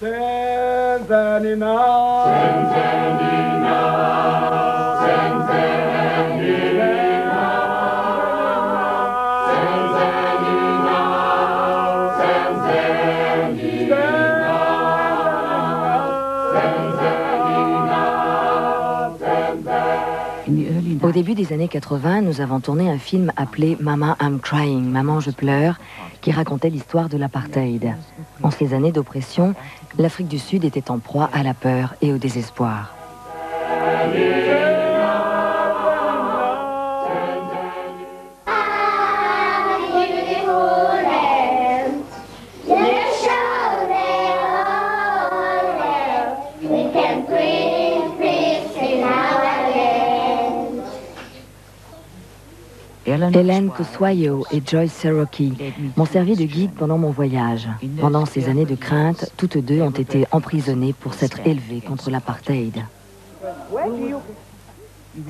Au début des années 80, nous avons tourné un film appelé « Mama, I'm crying », « Maman, je pleure », qui racontait l'histoire de l'apartheid. En ces années d'oppression, l'Afrique du Sud était en proie à la peur et au désespoir. Hélène Kouswayo et Joyce Cherokee m'ont servi de guide pendant mon voyage. Pendant ces années de crainte, toutes deux ont été emprisonnées pour s'être élevées contre l'apartheid.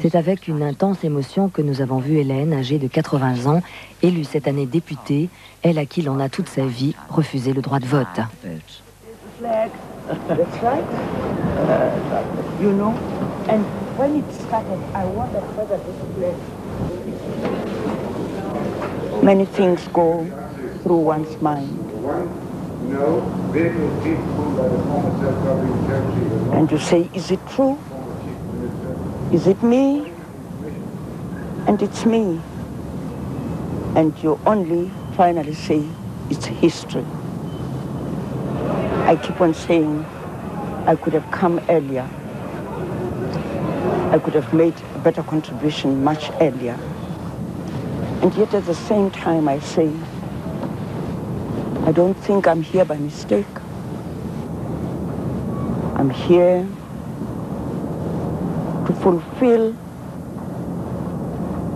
C'est avec une intense émotion que nous avons vu Hélène, âgée de 80 ans, élue cette année députée, elle à qui l'on a toute sa vie refusé le droit de vote. Many things go through one's mind. And you say, is it true? Is it me? And it's me. And you only finally say, it's history. I keep on saying, I could have come earlier. I could have made a better contribution much earlier. And yet at the same time I say, I don't think I'm here by mistake. I'm here to fulfill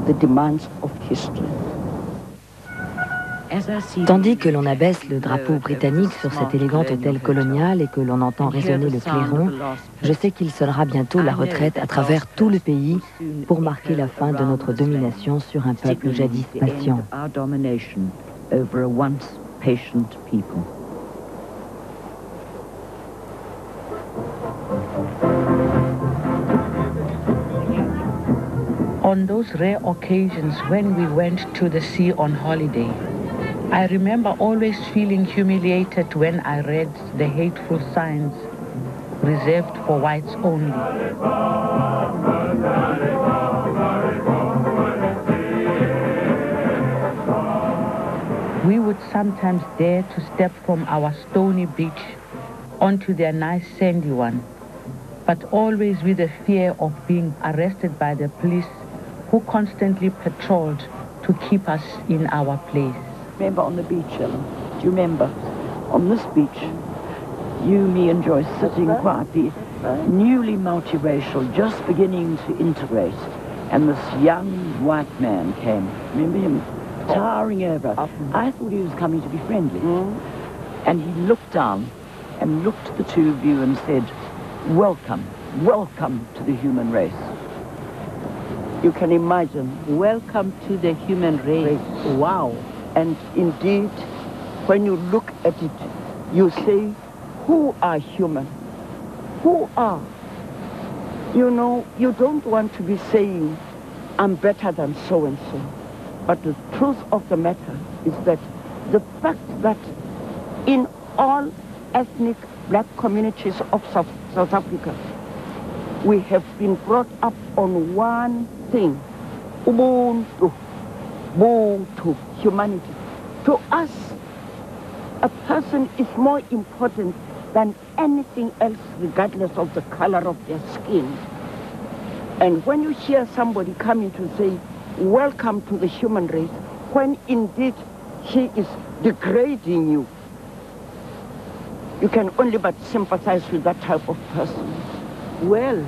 the demands of history. Tandis que l'on abaisse le drapeau britannique sur cet élégant hôtel colonial et que l'on entend résonner le clairon, je sais qu'il sonnera bientôt la retraite à travers tout le pays pour marquer la fin de notre domination sur un peuple jadis patient. On those rare occasions when we went to the sea on holiday, I remember always feeling humiliated when I read the hateful signs reserved for whites only. We would sometimes dare to step from our stony beach onto their nice sandy one, but always with the fear of being arrested by the police who constantly patrolled to keep us in our place. Remember on the beach, Ellen? Do you remember? On this beach, you, me and Joyce sitting quietly, newly multiracial, just beginning to integrate, and this young white man came. Remember him? Towering over us. I thought he was coming to be friendly. And he looked down and looked at the two of you and said, welcome, welcome to the human race. You can imagine. Welcome to the human race. Wow. And indeed, when you look at it, you say, who are human? Who are? You know, you don't want to be saying, I'm better than so-and-so. But the truth of the matter is that the fact that in all ethnic black communities of South Africa, we have been brought up on one thing, Ubuntu. To humanity. To us, a person is more important than anything else, regardless of the color of their skin. And when you hear somebody coming to say, welcome to the human race, when indeed he is degrading you, you can only but sympathize with that type of person. Well,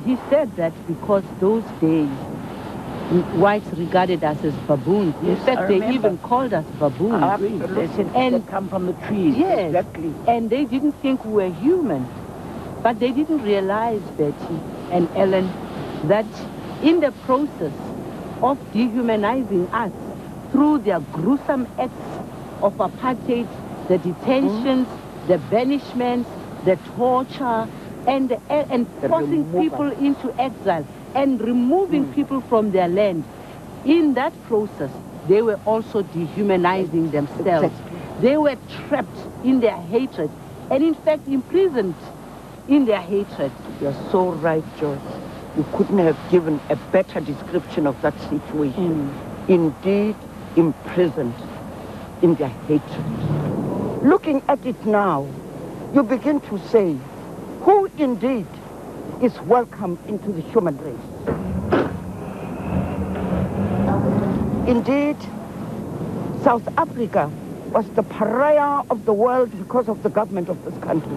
he said that because those days, whites regarded us as baboons. Yes, in fact, they even called us baboons. They said they come from the trees. Yes, exactly. And they didn't think we were human. But they didn't realize, Betty and Ellen, that in the process of dehumanizing us through their gruesome acts of apartheid, the detentions, the banishment, the torture, and forcing people into exile and removing people from their land. In that process, they were also dehumanizing themselves. Exactly. They were trapped in their hatred and in fact imprisoned in their hatred. You're so right, Joyce. You couldn't have given a better description of that situation. Indeed, imprisoned in their hatred. Looking at it now, you begin to say, who indeed is welcome into the human race? Indeed, South Africa was the pariah of the world because of the government of this country.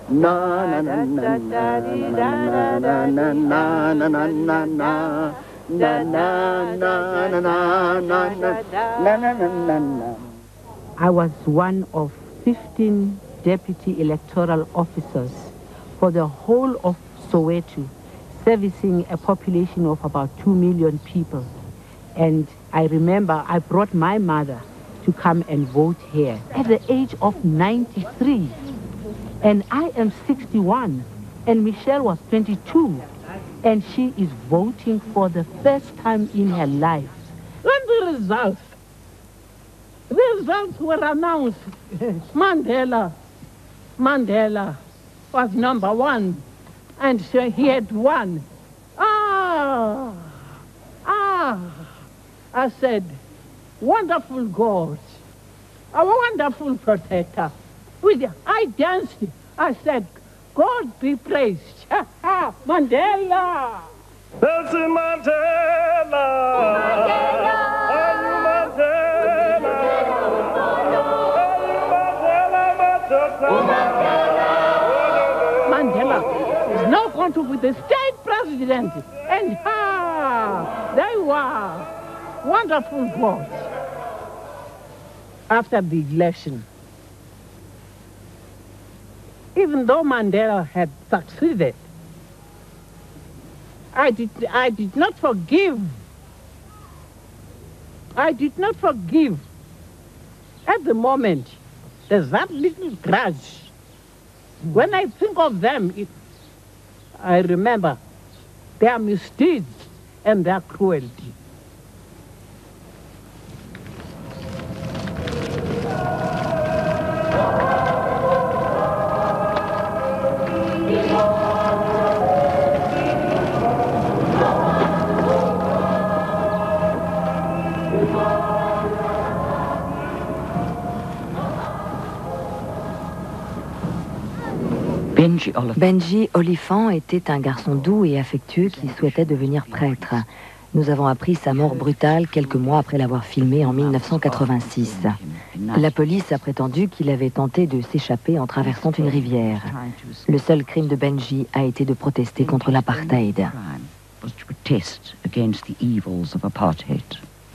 Na na na na na na na na na na na na na. Na na na na na na na na. I was one of 15 deputy electoral officers for the whole of Soweto, servicing a population of about 2 million people. And I remember I brought my mother to come and vote here at the age of 93. And I am 61, and Michelle was 22. And she is voting for the first time in her life. When the results were announced, Mandela was #1, and so he had won. I said, wonderful God, our wonderful protector. I danced. I said, God be praised. Mandela! That's Mandela! Mandela is now going to be the state president. And they were wonderful votes. After the election, even though Mandela had succeeded, I did not forgive. I did not forgive. At the moment, there's that little grudge. When I think of them, I remember their misdeeds and their cruelty. Benji Oliphant était un garçon doux et affectueux qui souhaitait devenir prêtre. Nous avons appris sa mort brutale quelques mois après l'avoir filmé en 1986. La police a prétendu qu'il avait tenté de s'échapper en traversant une rivière. Le seul crime de Benji a été de protester contre l'apartheid.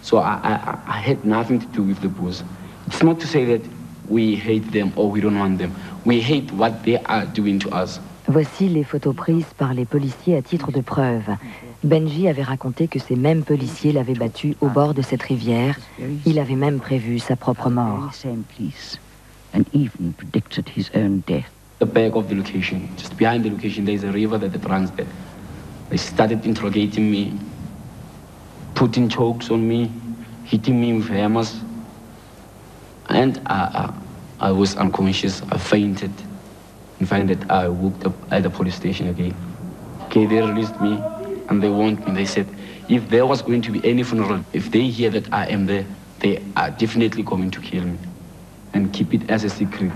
So I had nothing to do with the boys. It's not to say that we hate them or we don't want them. We hate what they are doing to us. Voici les photos prises par les policiers à titre de preuve. Benji avait raconté que ces mêmes policiers l'avaient battu au bord de cette rivière. Il avait même prévu sa propre mort. The back of the location, just behind the location, there's a river that runs there. They started interrogating me, putting chokes on me, hitting me with hammers. And I was unconscious. I fainted. And find that I woke up at the police station again. Okay, they released me and they warned me. They said, if there was going to be any funeral, if they hear that I am there, they are definitely going to kill me and keep it as a secret.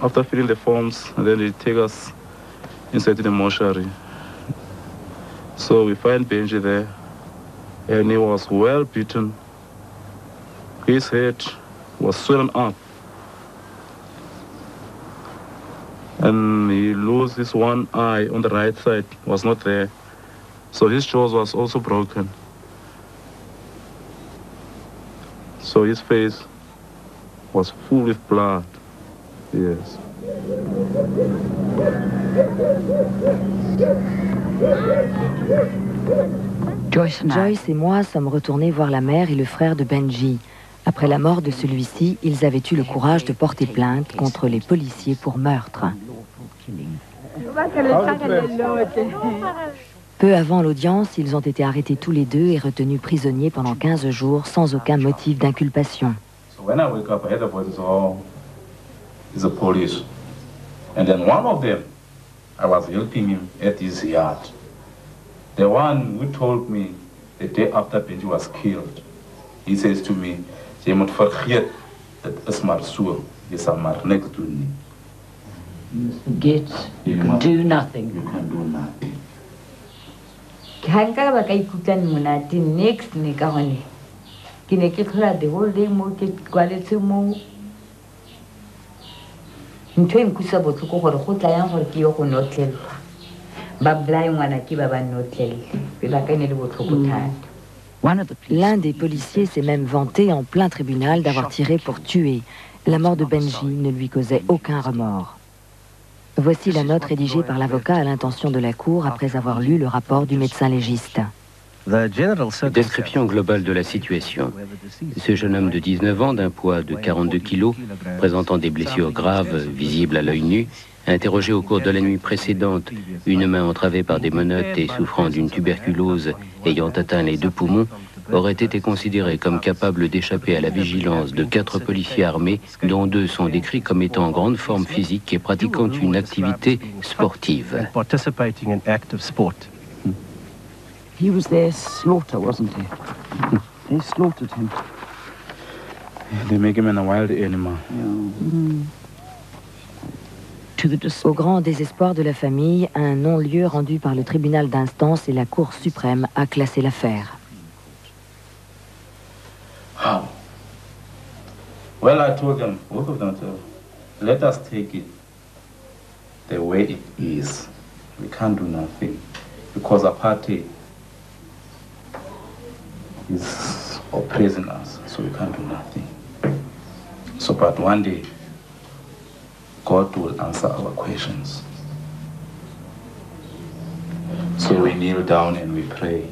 After filling the forms, and then they take us inside to the mortuary. So we find Benji there, and he was well beaten. His head was swollen up. And he lost his one eye on the right side, was not there. So his jaws was also broken. So his face was full with blood. Yes. Joyce et moi sommes retournés voir la mère et le frère de Benji. Après la mort de celui-ci, ils avaient eu le courage de porter plainte contre les policiers pour meurtre. Peu avant l'audience, ils ont été arrêtés tous les deux et retenus prisonniers pendant 15 jours sans aucun motif d'inculpation. When I wake up, I hear the voices, oh, it's the police. And then one of them, I was helping him at his yard. The one who told me the day after Benji was killed, he says to me, "Je moet vergeet, het is maar so, je sal maar niks doen nie." You forget, you can do nothing. You can do nothing. Hanga ba ka ikutlwa monate next ne ka gone. Ke ne ke tlhola the whole day mo ke kwaletse mo. Ntho e nkusa botlhoko gore go tla yang gore ke yo go notlelwa. Ba blai ngwana ke ba ba notlelle. Pela ka ne le botlhoko thata. L'un des policiers s'est même vanté en plein tribunal d'avoir tiré pour tuer. La mort de Benji ne lui causait aucun remords. Voici la note rédigée par l'avocat à l'intention de la Cour après avoir lu le rapport du médecin légiste. Description globale de la situation. Ce jeune homme de 19 ans, d'un poids de 42 kilos, présentant des blessures graves visibles à l'œil nu, interrogé au cours de la nuit précédente, une main entravée par des menottes et souffrant d'une tuberculose ayant atteint les 2 poumons, aurait été considéré comme capable d'échapper à la vigilance de 4 policiers armés, dont 2 sont décrits comme étant en grande forme physique et pratiquant une activité sportive. He was their slaughter, wasn't he? They slaughtered him. They make him a wild animal. Au grand désespoir de la famille, un non-lieu rendu par le tribunal d'instance et la Cour suprême a classé l'affaire. How? Well, I told them, both of them, let us take it the way it is. We can't do nothing because apartheid is oppressing us, so we can't do nothing. So, but one day, God will answer our questions. So we kneel down and we pray.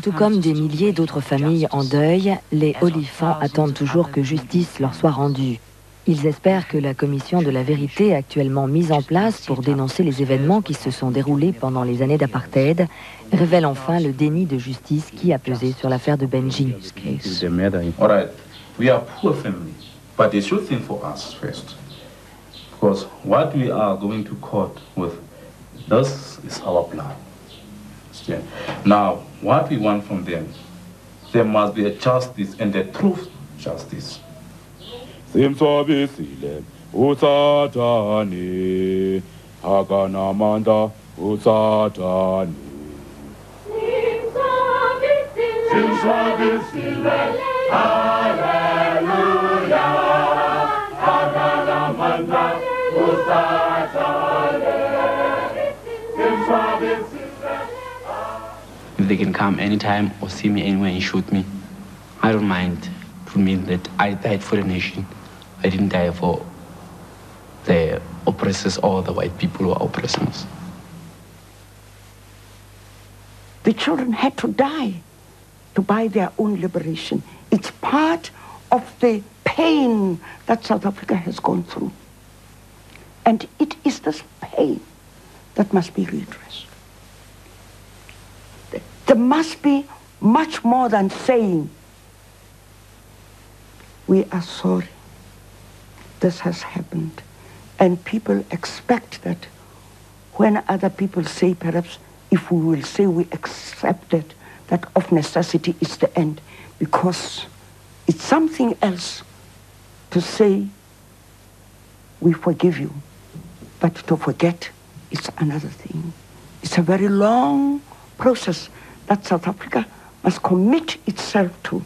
Tout comme des milliers d'autres familles en deuil, les Olifants attendent toujours que justice leur soit rendue. Ils espèrent que la commission de la vérité actuellement mise en place pour dénoncer les événements qui se sont déroulés pendant les années d'apartheid révèle enfin le déni de justice qui a pesé sur l'affaire de Benji. All right, we are poor family, but they should think for us first. Because what we are going to court with, this is our blood. Now, what we want from them, there must be a justice and a truth justice. Simswabisile usathani akanamandla usathani Simswabisile haleluya akanamandla usathani Simswabisile. If they can come anytime or see me anywhere and shoot me, I don't mind. To mean that I died for the nation. I didn't die for the oppressors or the white people who are oppressing us. The children had to die to buy their own liberation. It's part of the pain that South Africa has gone through. And it is this pain that must be redressed. There must be much more than saying, we are sorry this has happened. And people expect that when other people say, perhaps if we will say we accept it, that of necessity is the end, because it's something else to say we forgive you, but to forget is another thing. It's a very long process that South Africa must commit itself to,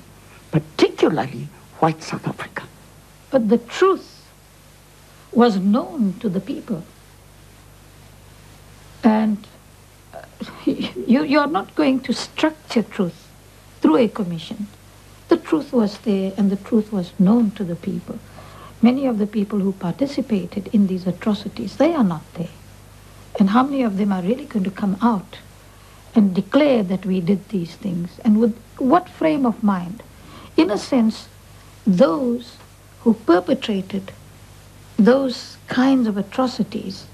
particularly white South Africa. But the truth was known to the people. And you're not going to structure truth through a commission. The truth was there and the truth was known to the people. Many of the people who participated in these atrocities, they are not there. And how many of them are really going to come out and declare that we did these things, and with what frame of mind? In a sense, those who perpetrated those kinds of atrocities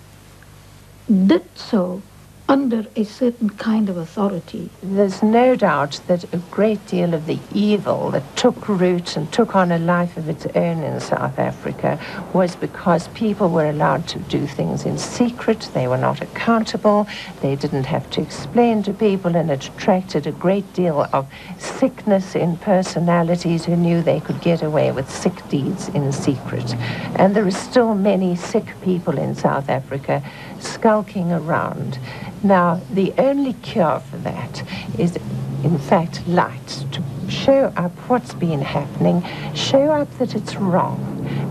did so under a certain kind of authority. There's no doubt that a great deal of the evil that took root and took on a life of its own in South Africa was because people were allowed to do things in secret, they were not accountable, they didn't have to explain to people, and it attracted a great deal of sickness in personalities who knew they could get away with sick deeds in secret. And there are still many sick people in South Africa skulking around. Now, the only cure for that is, in fact, light, to show up what's been happening, show up that it's wrong.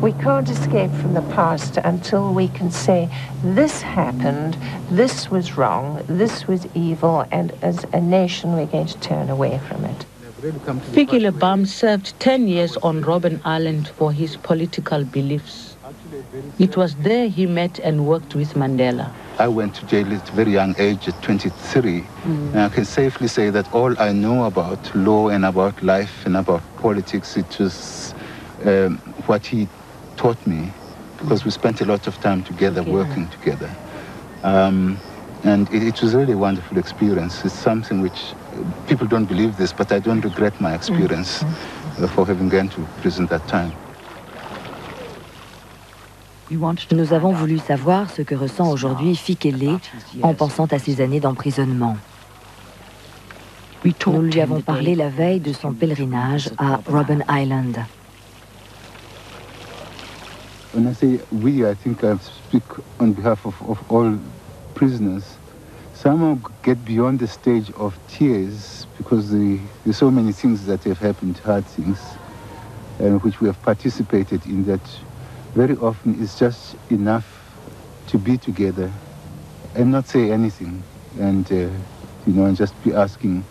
We can't escape from the past until we can say, this happened, this was wrong, this was evil, and as a nation we're going to turn away from it. Fikile Bam served 10 years on Robben Island for his political beliefs. It was there he met and worked with Mandela. I went to jail at a very young age, at 23, and I can safely say that all I know about law and about life and about politics, it was what he taught me, because we spent a lot of time together, working together. And it was really a wonderful experience. It's something which, people don't believe this, but I don't regret my experience for having gone to prison that time. Nous avons voulu savoir ce que ressent aujourd'hui Fikile en pensant à ses années d'emprisonnement. Nous lui avons parlé la veille de son pèlerinage à Robben Island. When I say we, I think I speak on behalf of all prisoners. Some get beyond the stage of tears because there's so many things that have happened, hard things, which we have participated in, that very often it's just enough to be together and not say anything, and and just be asking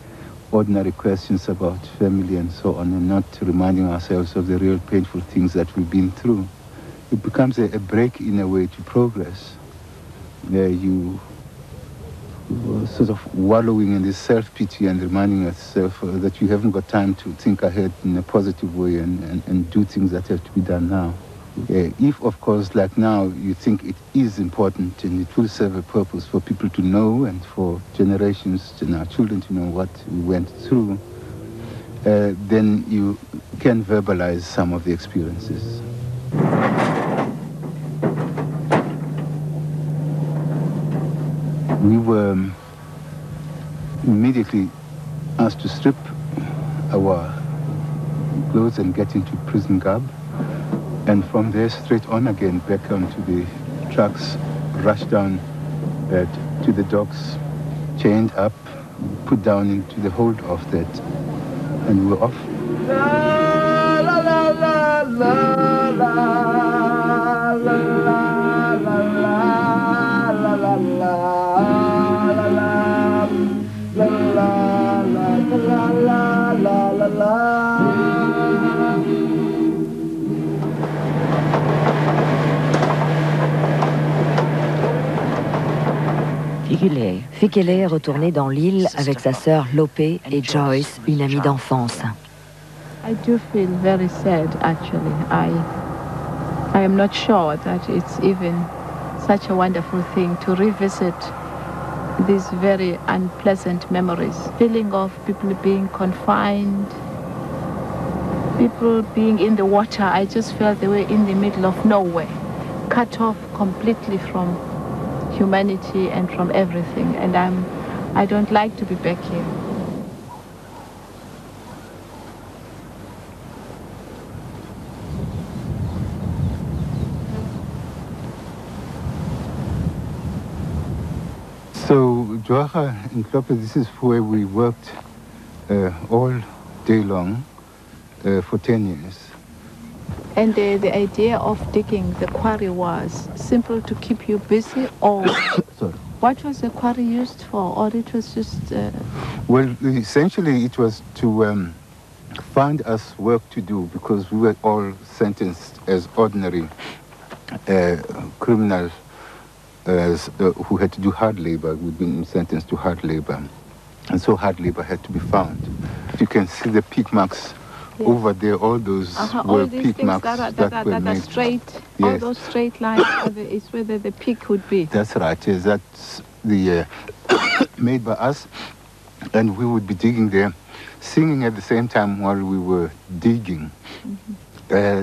ordinary questions about family and so on, and not reminding ourselves of the real painful things that we've been through. It becomes a break in a way to progress. You sort of wallowing in this self-pity and reminding yourself that you haven't got time to think ahead in a positive way and do things that have to be done now. If, of course, like now, you think it is important and it will serve a purpose for people to know and for generations and our children to know what we went through, then you can verbalize some of the experiences. We were immediately asked to strip our clothes and get into prison garb. And from there, straight on again, back onto the trucks, rushed down to the docks, chained up, put down into the hold of that, and we were off. La, la, la, la, la, la, la, la, la, la, la, la. Fikile est retourné dans l'île avec sa sœur Lopé et Joyce, une amie d'enfance. I do feel very sad, actually. I am not sure that it's even such a wonderful thing to revisit these very unpleasant memories. Feeling of people being confined, people being in the water. I just felt they were in the middle of nowhere, cut off completely from humanity and from everything, and I don't like to be back here. So Joacha and Kloppe, this is where we worked all day long for 10 years. And the idea of digging the quarry was simple to keep you busy, or Sorry. What was the quarry used for, or it was just... Well, essentially it was to find us work to do, because we were all sentenced as ordinary criminals who had to do hard labor. We'd been sentenced to hard labor. and so hard labor had to be found. You can see the peak marks over there. All those were all these peak things marks that were are made. straight. Yes. All those straight lines is where the peak would be. That's right. Yes, that's the made by us, and we would be digging there, singing at the same time while we were digging.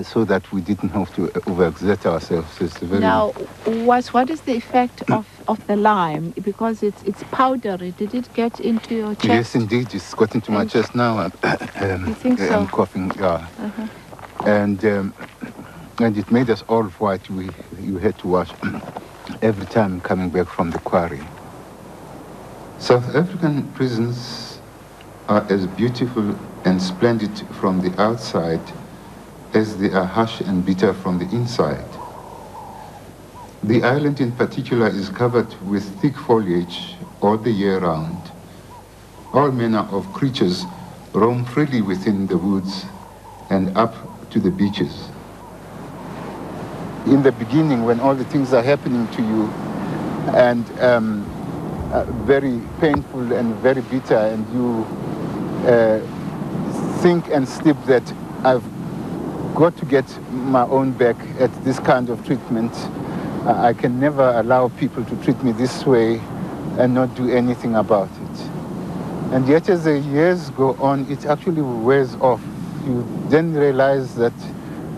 So that we didn't have to overexert ourselves. It's very Now, what is the effect of the lime? Because it's powdery. Did it get into your chest? Yes, indeed. It's got into my chest now. You think so? I'm coughing. Yeah. And it made us all white. You had to wash every time coming back from the quarry. South African prisons are as beautiful and splendid from the outside as they are harsh and bitter from the inside. The island in particular is covered with thick foliage all the year round. All manner of creatures roam freely within the woods and up to the beaches. In the beginning, when all the things are happening to you, and very painful and very bitter, and you think and sleep that I've got to get my own back at this kind of treatment. I can never allow people to treat me this way and not do anything about it. And yet as the years go on, it actually wears off. You then realize that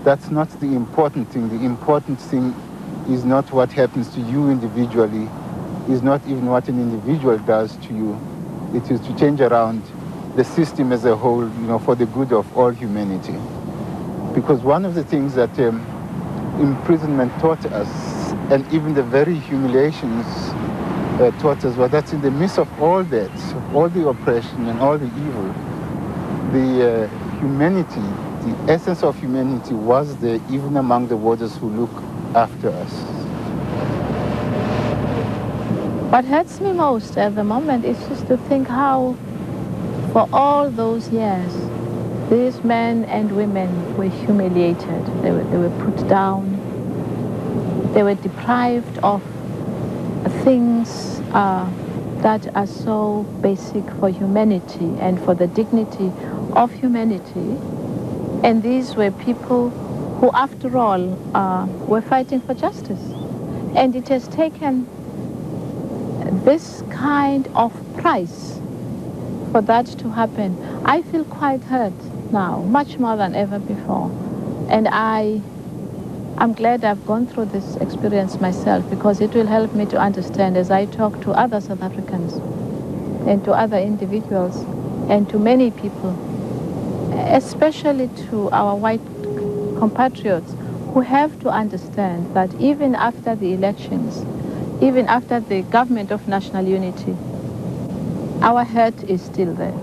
that's not the important thing. The important thing is not what happens to you individually, is not even what an individual does to you. It is to change around the system as a whole, for the good of all humanity. Because one of the things that imprisonment taught us, and even the very humiliations taught us, was that in the midst of all that, all the oppression and all the evil, the humanity, the essence of humanity was there even among the warders who look after us. What hurts me most at the moment is just to think how, for all those years, these men and women were humiliated. They were put down. They were deprived of things that are so basic for humanity and for the dignity of humanity. And these were people who, after all, were fighting for justice. And it has taken this kind of price for that to happen. I feel quite hurt now, much more than ever before. And I'm glad I've gone through this experience myself, because it will help me to understand as I talk to other South Africans and to other individuals and to many people, especially to our white compatriots, who have to understand that even after the elections, even after the government of national unity, our hurt is still there.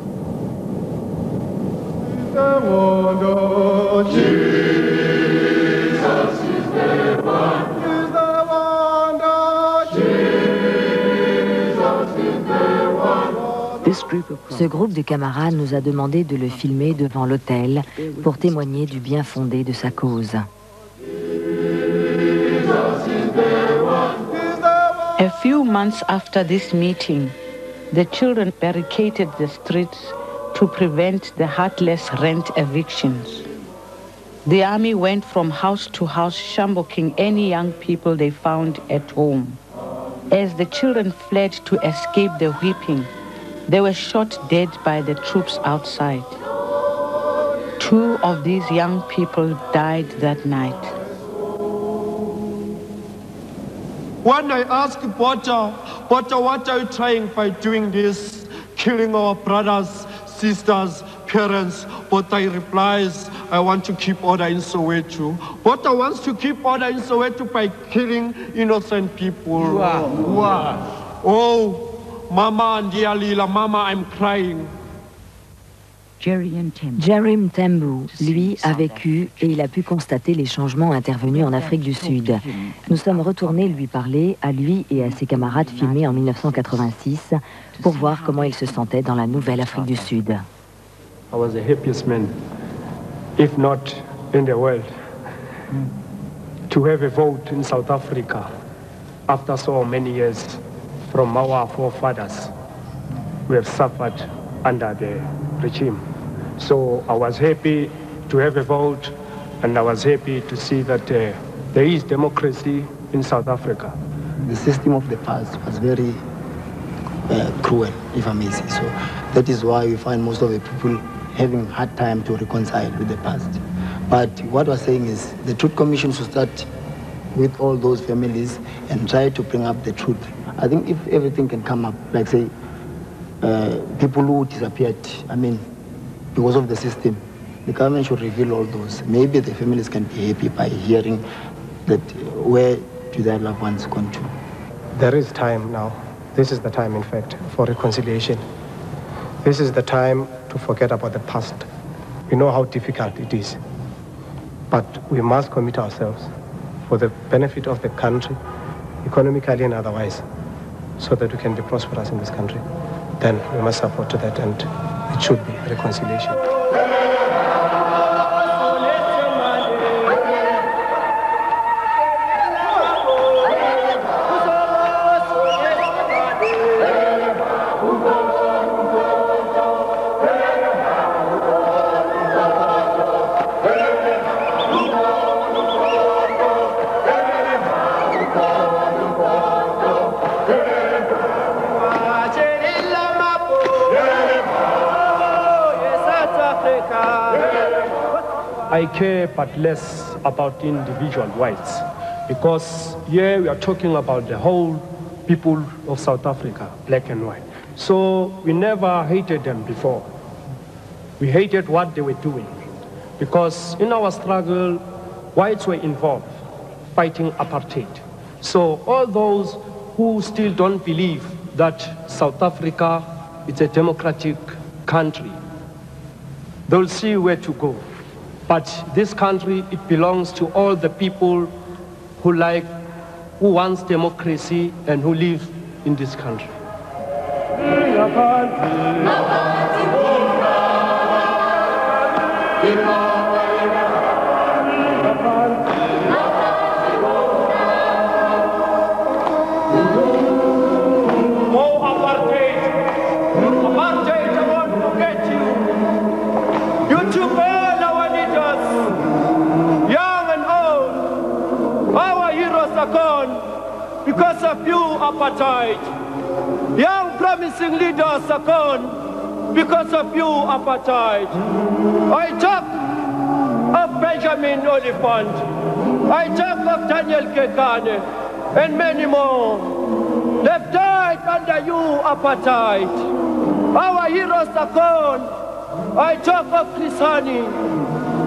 Ce groupe de camarades nous a demandé de le filmer devant l'autel pour témoigner du bien fondé de sa cause. A few months after this meeting, the children barricaded the streets to prevent the heartless rent evictions. The army went from house to house, shambooking any young people they found at home. As the children fled to escape the whipping, they were shot dead by the troops outside. 2 of these young people died that night. When I asked Porter, what are you trying by doing this? Killing our brothers, sisters, parents. Porter replies, I want to keep order in Soweto. Porter wants to keep order in Soweto by killing innocent people. Oh, Mama and dear Lila, Mama, I'm crying. Jerry Mtembu, lui, a vécu et il a pu constater les changements intervenus en Afrique du Sud. Nous sommes retournés lui parler, à lui et à ses camarades filmés en 1986, pour voir comment ils se sentaient dans la nouvelle Afrique du Sud. I was the happiest man, if not in the world, to have a vote in South Africa after so many years from our forefathers. who have suffered under the regime. So I was happy to have a vote, and I was happy to see that there is democracy in South Africa. The system of the past was very cruel, if I may say so. That is why we find most of the people having a hard time to reconcile with the past. But what we're saying is the Truth Commission should start with all those families and try to bring up the truth. I think if everything can come up, like say, people who disappeared, I mean, because of the system, the government should reveal all those. Maybe the families can be happy by hearing that where do their loved ones gone to. There is time now. This is the time, in fact, for reconciliation. This is the time to forget about the past. We know how difficult it is. But we must commit ourselves for the benefit of the country, economically and otherwise, so that we can be prosperous in this country. Then we must support that, and it should be reconciliation. I care but less about individual whites, because here we are talking about the whole people of South Africa, black and white. So we never hated them before. We hated what they were doing, because in our struggle, whites were involved fighting apartheid. So all those who still don't believe that South Africa is a democratic country, they'll see where to go. But this country, it belongs to all the people who wants democracy and who live in this country. Because of you, apartheid. Young promising leaders are gone because of you, apartheid. I talk of Benjamin Oliphant. I talk of Daniel Kekane and many more. They've died under you, apartheid. Our heroes are gone. I talk of Chris Hani,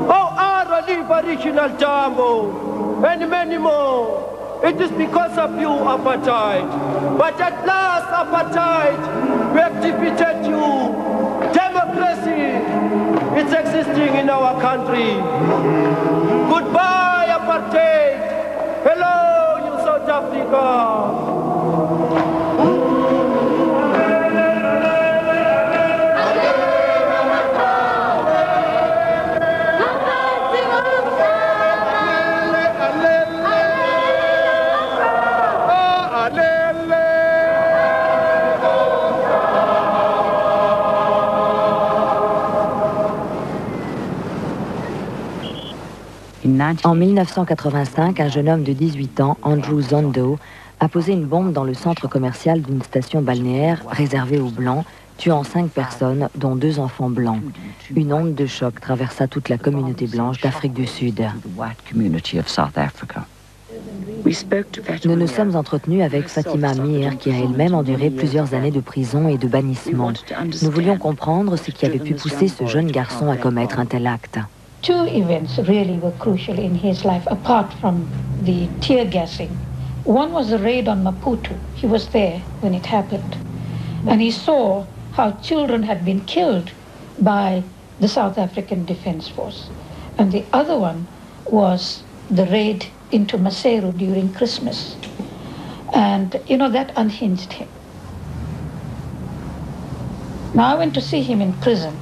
our Original Tambo, and many more. It is because of you, apartheid. But at last, apartheid, we have defeated you. Democracy is existing in our country. Goodbye, apartheid. Hello, you South Africa. En 1985, un jeune homme de 18 ans, Andrew Zondo, a posé une bombe dans le centre commercial d'une station balnéaire réservée aux Blancs, tuant 5 personnes, dont 2 enfants blancs. Une onde de choc traversa toute la communauté blanche d'Afrique du Sud. Nous nous sommes entretenus avec Fatima Mir, qui a elle-même enduré plusieurs années de prison et de bannissement. Nous voulions comprendre ce qui avait pu pousser ce jeune garçon à commettre un tel acte. 2 events really were crucial in his life, apart from the tear gassing. One was the raid on Maputo. He was there when it happened. And he saw how children had been killed by the South African Defence Force. And the other one was the raid into Maseru during Christmas. And, you know, that unhinged him. Now I went to see him in prison.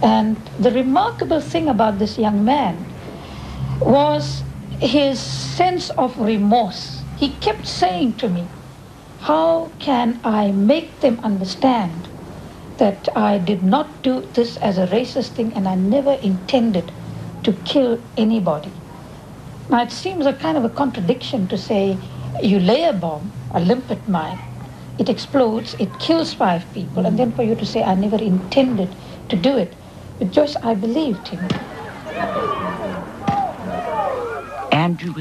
And the remarkable thing about this young man was his sense of remorse. He kept saying to me, how can I make them understand that I did not do this as a racist thing and I never intended to kill anybody. Now it seems a kind of a contradiction to say you lay a bomb, a limpet mine, it explodes, it kills 5 people, and then for you to say I never intended to do it. But Joyce, I believed him.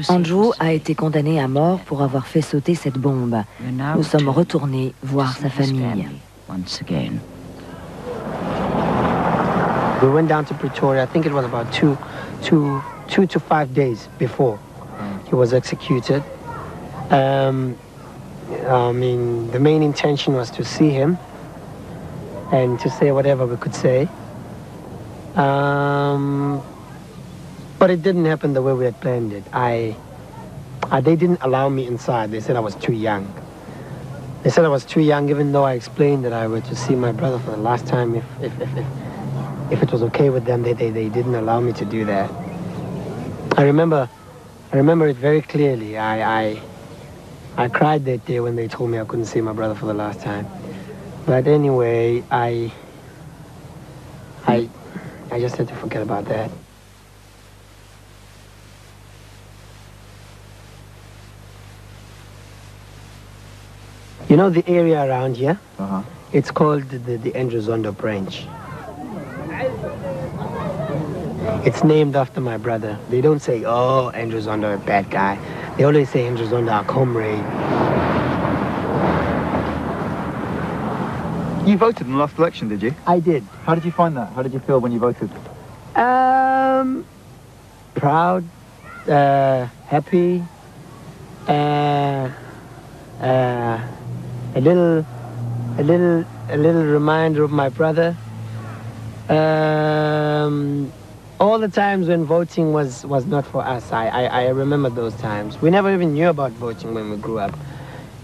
Andrew a été condamné à mort pour avoir fait sauter cette bombe. Nous sommes retournés voir sa famille. We went down to Pretoria, I think it was about two to 5 days before he was executed. I mean, the main intention was to see him and to say whatever we could say. But it didn't happen the way we had planned it. They didn't allow me inside. They said I was too young. They said I was too young, even though I explained that I were to see my brother for the last time. If it was okay with them, they didn't allow me to do that. I remember it very clearly. I cried that day when they told me I couldn't see my brother for the last time. But anyway, I just had to forget about that. You know the area around here? It's called the Andrew Zondo branch. It's named after my brother. They don't say, oh, Andrew Zondo, a bad guy. They always say Andrew Zondo, our comrade. You voted in the last election, did you? I did. How did you find that? How did you feel when you voted? Proud, happy, a little reminder of my brother. All the times when voting was not for us, I remember those times. We never even knew about voting when we grew up.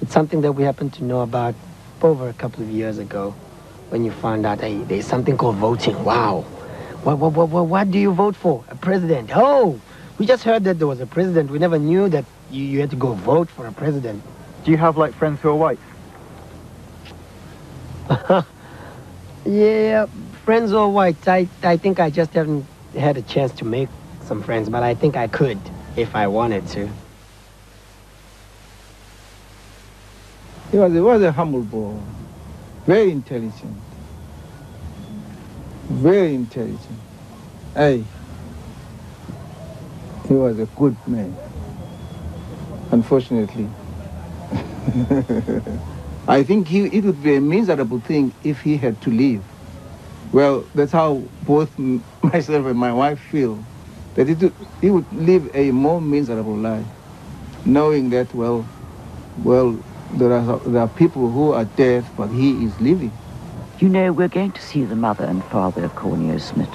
It's something that we happened to know about over a couple of years ago, when you found out, hey, there's something called voting. Wow. What do you vote for? A president? Oh, we just heard that there was a president. We never knew that you had to go vote for a president. Do you have, like, friends who are white? Yeah, friends who are white. I think I just haven't had a chance to make some friends, but I think I could if I wanted to. He was a humble boy, very intelligent. Very intelligent. Hey, he was a good man. Unfortunately. I think it would be a miserable thing if he had to leave. Well, that's how both myself and my wife feel, that he would live a more miserable life, knowing that, well, there are people who are dead, but he is living. You know, we're going to see the mother and father of Cornelius Smith,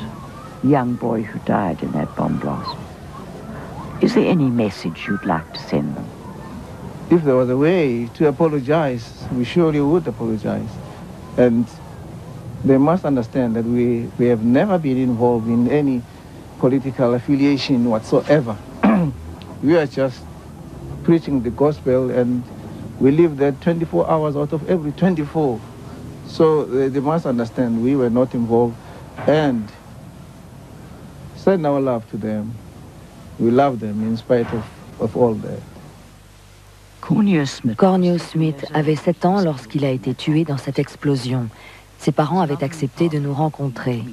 the young boy who died in that bomb blast. Is there any message you'd like to send them? If there was a way to apologize, we surely would apologize. And they must understand that we have never been involved in any political affiliation whatsoever. We are just preaching the gospel, and we live there 24 hours out of every 24. So they must understand we were not involved, and send our love to them. We love them in spite of all that. Cornelius Smith avait 7 ans lorsqu'il a été tué dans cette explosion. Ses parents avaient accepté de nous rencontrer.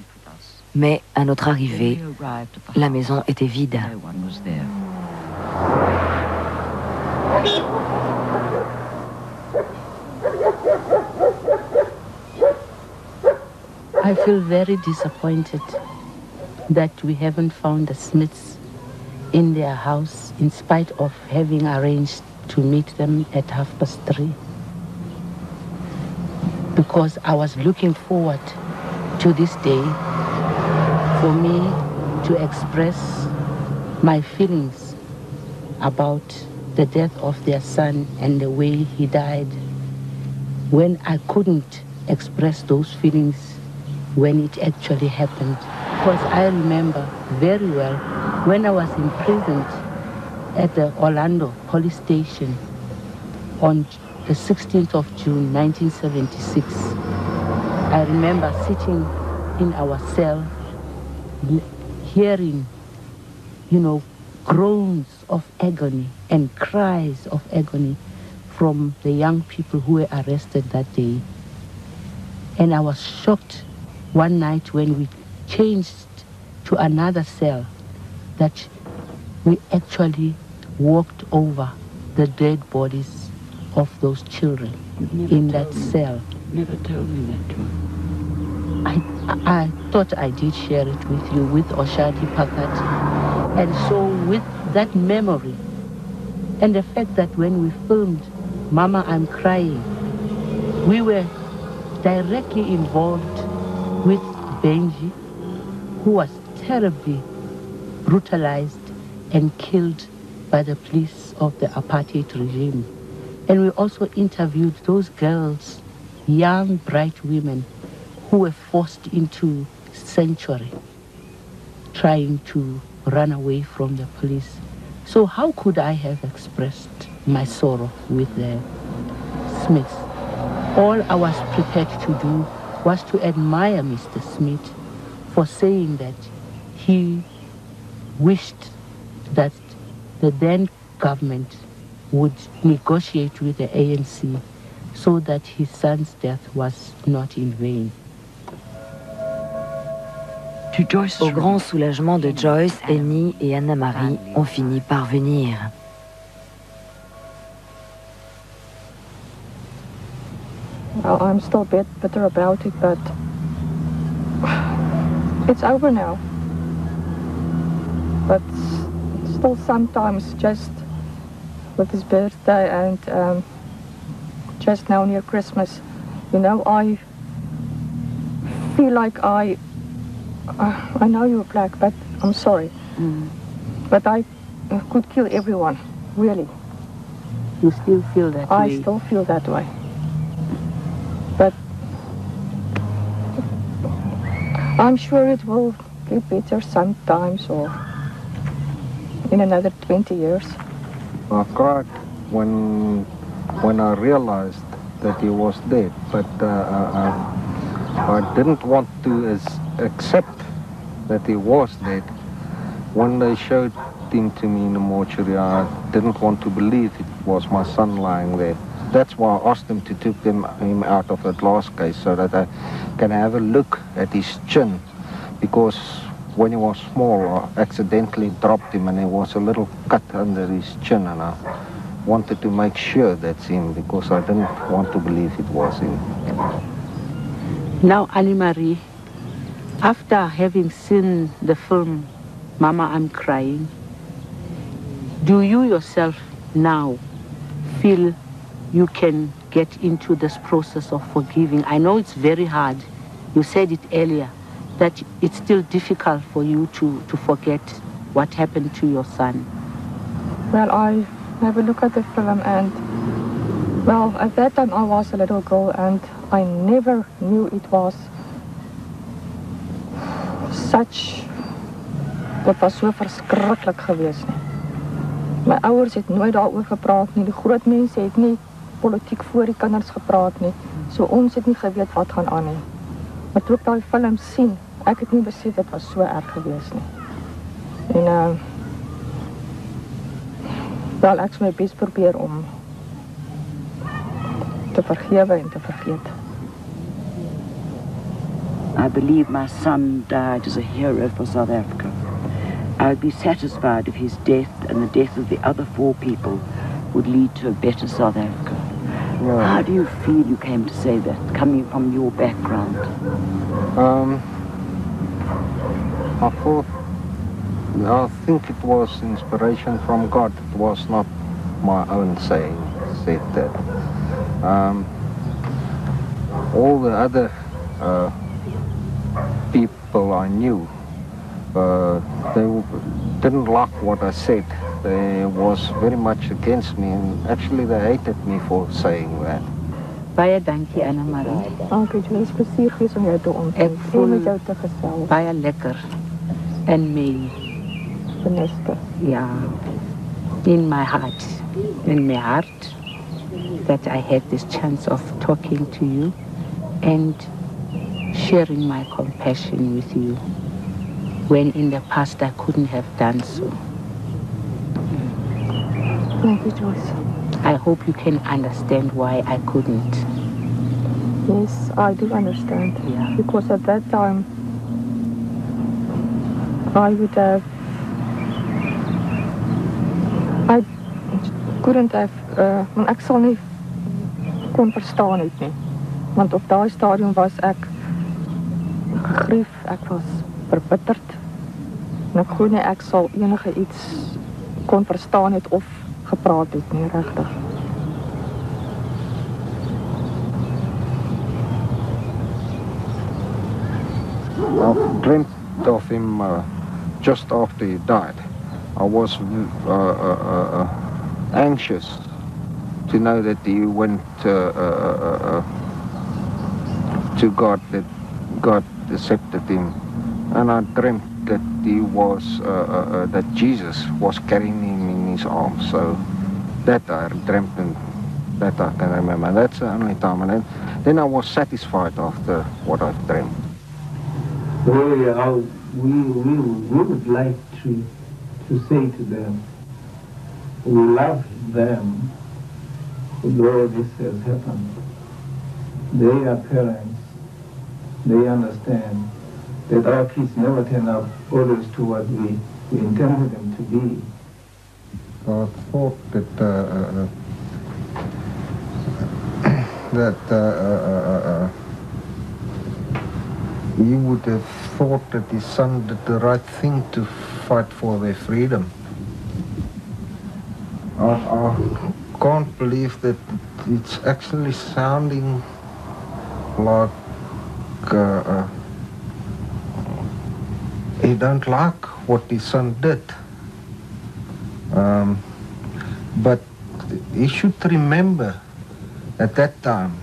Mais à notre arrivée, la maison était vide. I feel very disappointed that we haven't found the Smiths in their house in spite of having arranged to meet them at 3:30. Because I was looking forward to this day for me to express my feelings about the death of their son and the way he died, when I couldn't express those feelings when it actually happened. Because I remember very well when I was imprisoned at the Orlando police station on the 16th of June, 1976. I remember sitting in our cell, hearing, you know, groans of agony and cries of agony from the young people who were arrested that day. And I was shocked one night when we changed to another cell that we actually walked over the dead bodies of those children in that cell. Never told me that one. I thought I did share it with you, with Oshadi Pakat. And so with that memory and the fact that when we filmed Mama, I'm Crying, we were directly involved with Benji, who was terribly brutalized and killed by the police of the apartheid regime. And we also interviewed those girls, young, bright women, who were forced into sanctuary, trying to run away from the police. So how could I have expressed my sorrow with the Smiths? All I was prepared to do was to admire Mr. Smith for saying that he wished that the then government would negotiate with the ANC so that his son's death was not in vain. Au grand soulagement de Joyce, Annie et Anna-Marie ont fini par venir. Well, I'm still a bit bitter about it, but it's over now. But still sometimes just with his birthday and just now near Christmas, you know, I feel like I know you're black, but I'm sorry. But I could kill everyone, really. You still feel that way? I still feel that way. But I'm sure it will get better sometimes or in another 20 years. I cried when I realized that he was dead, but I didn't want to accept that he was dead. When they showed him to me in the mortuary, I didn't want to believe it was my son lying there. That's why I asked them to take him out of that last case so that I can have a look at his chin, because when he was small I accidentally dropped him and there was a little cut under his chin, and I wanted to make sure that's him because I didn't want to believe it was him. Now, Annie-Marie, after having seen the film Mama, I'm Crying, do you yourself now feel you can get into this process of forgiving? I know it's very hard. You said it earlier, that it's still difficult for you to forget what happened to your son. Well, I have a look at the film and, well, at that time I was a little girl and I never knew it was such, dit was so verskriklik geweest nie. My ouers het nooit daaroor gepraat nie, die groot mense het nie politiek voor die kinders gepraat nie, so ons het nie geweet wat gaan aan nie. Maar toe ek daai film sien, ek het nie besef dit was so erg geweest nie. En wel, ek sal my bes probeer om te vergewe en te vergeet. I believe my son died as a hero for South Africa. I would be satisfied if his death and the death of the other 4 people would lead to a better South Africa. Yeah. How do you feel you came to say that, coming from your background? I think it was inspiration from God. It was not my own saying, said that. All the other people I knew, they didn't like what I said. They was very much against me, and actually they hated me for saying that. Baie dankie, Anna-Marie. Dankie, dit is plesier geweest om jou te ontmoet. Ek voel met jou te gesels. Baie lekker en mee. Beneste. Ja, in my heart, that I had this chance of talking to you, and sharing my compassion with you when in the past I couldn't have done so. Thank you, Joyce. I hope you can understand why I couldn't. Yes, I do understand. Yeah. Because at that time, I would have... I couldn't have... want ek sal nie kon verstaan het nie. Want op daai stadium was ek gegrief, ek was verbitterd. En ek glo nie ek sal enige iets kon verstaan het of gepraat het nie, regtig. I dreamt of him just after he died. I was anxious to know that he went to God, that God accepted him. And I dreamt that he was, that Jesus was carrying him in his arms. So that I dreamt and that I can remember. That's the only time. And then I was satisfied after what I dreamt. Well, we would like to say to them, we love them, although this has happened. They are parents. They understand that our kids never turn out always to what we intended them to be. I thought that he would have thought that his son did the right thing to fight for their freedom. I can't believe that it's actually sounding like he don't like what his son did. But he should remember at that time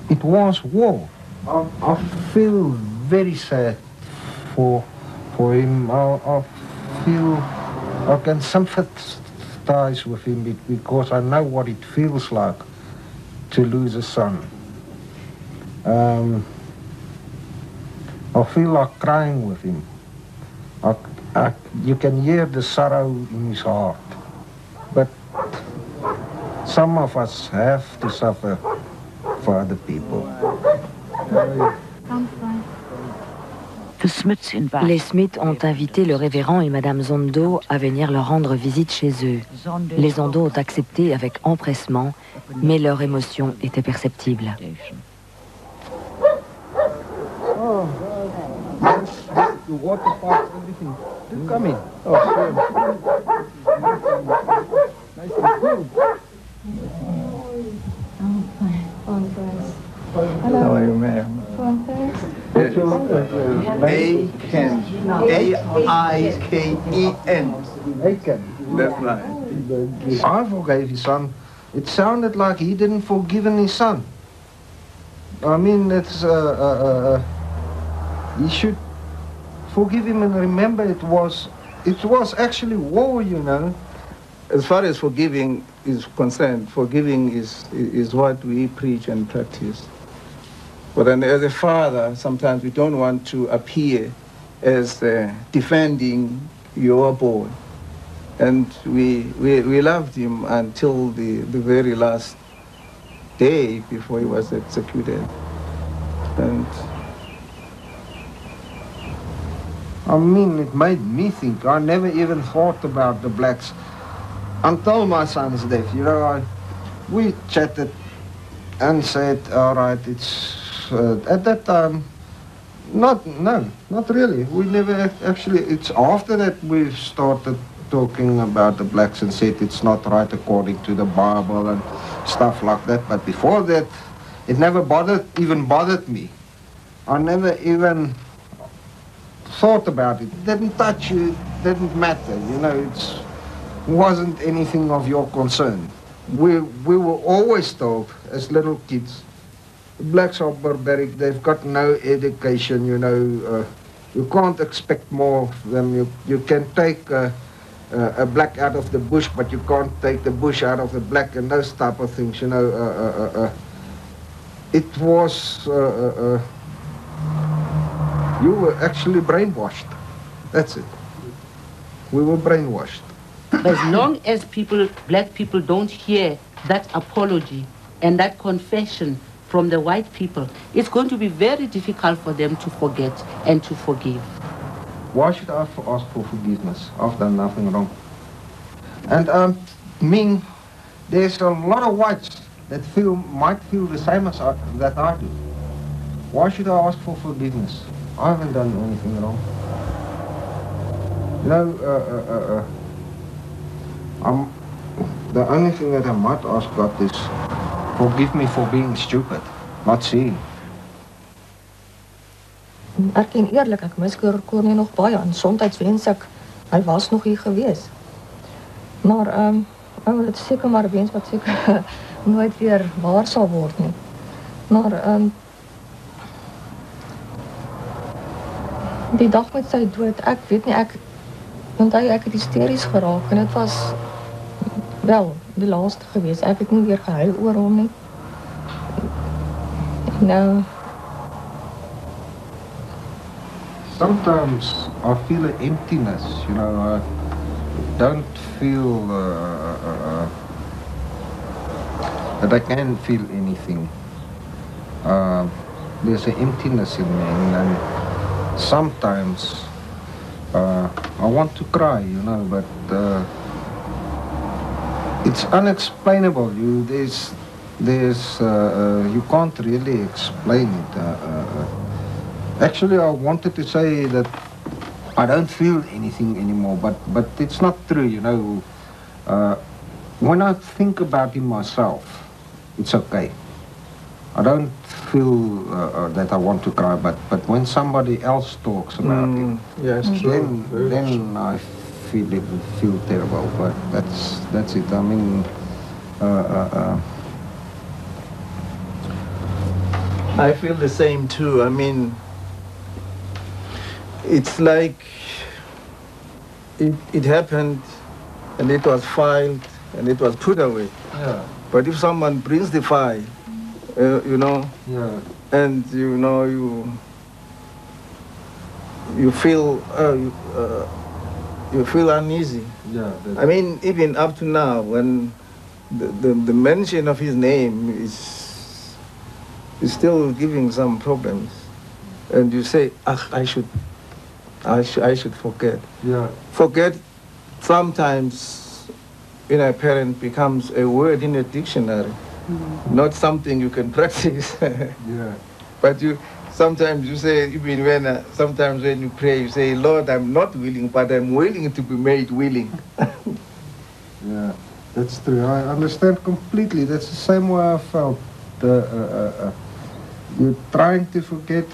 it was war. I feel very sad for him. I feel I can sympathize with him because I know what it feels like to lose a son. I feel like crying with him. You can hear the sorrow in his heart. But some of us have to suffer for other people. Les Smiths ont invité le révérend et Madame Zondo à venir leur rendre visite chez eux. Les Zondo ont accepté avec empressement, mais leur émotion était perceptible. Oh, the water pipes, everything. Do come in. Oh, sure. Nice and cool. Hello. How are you, ma'am? A-I-K-E-N. Aiken. That's right. I forgave his son. It sounded like he didn't forgive his son. I mean, it's he should forgive him and remember it was actually war, you know. As far as forgiving is concerned, forgiving is what we preach and practice. But then as a father, sometimes we don't want to appear as defending your boy. And we loved him until the very last day before he was executed. And I mean, it made me think. I never even thought about the blacks until my son's death. You know, we chatted and said, all right, it's at that time, not really. We never actually, it's after that we started talking about the blacks and said it's not right according to the Bible and stuff like that. But before that, it never even bothered me. I never even thought about it. It didn't touch you, it didn't matter. You know, it wasn't anything of your concern. We were always told as little kids, the blacks are barbaric, they've got no education, you know. You can't expect more of them. You can take a black out of the bush, but you can't take the bush out of the black and those type of things, you know. it was, you were actually brainwashed. That's it. We were brainwashed. As long as black people don't hear that apology and that confession from the white people, it's going to be very difficult for them to forget and to forgive. Why should I ask for forgiveness? I've done nothing wrong. And I mean, there's a lot of whites that might feel the same as that I do. Why should I ask for forgiveness? I haven't done anything wrong. You know, the only thing that I might ask God is, forgive me for being stupid, not seeing. Ek ken eerlik, ek mis Corné nog baie en soms wens ek hy was nog hier gewees. Maar dit is seker maar wens wat seker nooit weer waar sal word nie. Maar die dag met sy dood, ek weet nie, ek het hysteries geraak en dit was wel die laaste gewees. Ek het nie weer gehuil oor hom nie. Nou sometimes I feel an emptiness, you know, I don't feel that I can feel anything. There's an emptiness in me, and sometimes I want to cry, you know, but it's unexplainable. You can't really explain it. Actually, I wanted to say that I don't feel anything anymore, but it's not true, you know. When I think about him myself, it's okay. I don't feel that I want to cry, but when somebody else talks about it, yes, then I feel terrible. But that's it. I mean, I feel the same too. I mean, it's like it happened and it was filed and it was put away. Yeah. But if someone brings the file, you know, yeah, and you know you feel you feel uneasy. Yeah. I mean, even up to now, when the mention of his name is still giving some problems, and you say, I should forget. Yeah. Forget sometimes in a parent becomes a word in a dictionary, not something you can practice. Yeah. But sometimes you say, even when sometimes when you pray, you say, Lord, I'm not willing, but I'm willing to be made willing. Yeah, that's true. I understand completely. That's the same way I felt. You're trying to forget,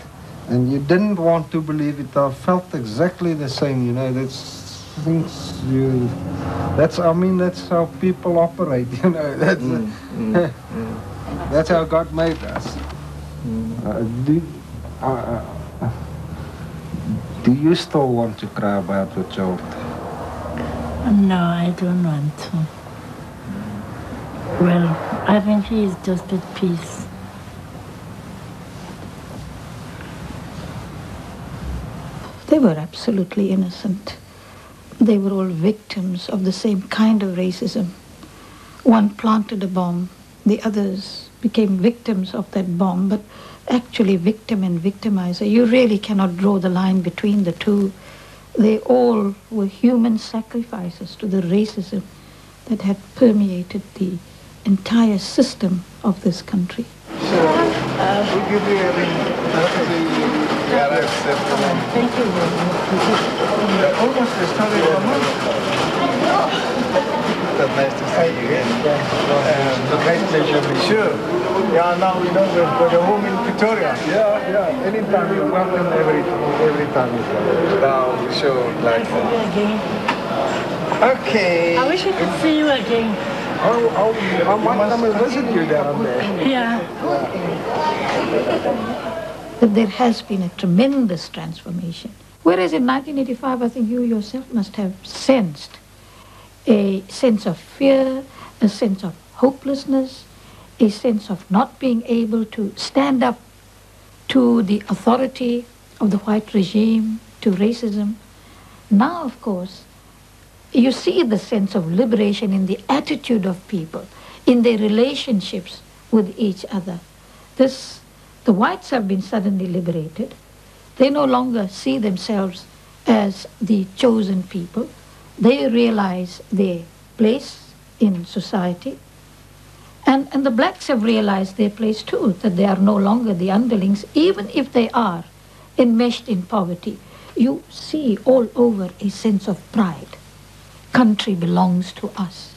and you didn't want to believe it. I felt exactly the same, you know. That's things that's how people operate, you know. That's that's how God made us. Do you still want to cry about your child? No, I don't want to. Well, I think he is just at peace. They were absolutely innocent. They were all victims of the same kind of racism. One planted a bomb, the others became victims of that bomb, but actually victim and victimizer, you really cannot draw the line between the two. They all were human sacrifices to the racism that had permeated the entire system of this country. We'll give you a ring. Thank you very much. Almost the story of a month. That's nice to see you again. It's a great pleasure. Sure. Yeah, now we know we've got a home in Pretoria. Yeah. Anytime you're welcome, every time you come. Now we sure like that. Okay. I wish I could see you again. I might come and visit you down there. Yeah. There has been a tremendous transformation. Whereas in 1985, I think you yourself must have sensed a sense of fear, a sense of hopelessness, a sense of not being able to stand up to the authority of the white regime, to racism. Now, of course, you see the sense of liberation in the attitude of people, in their relationships with each other. The whites have been suddenly liberated. They no longer see themselves as the chosen people. They realize their place in society. And the blacks have realized their place too, that they are no longer the underlings, even if they are enmeshed in poverty. You see all over a sense of pride. Country belongs to us.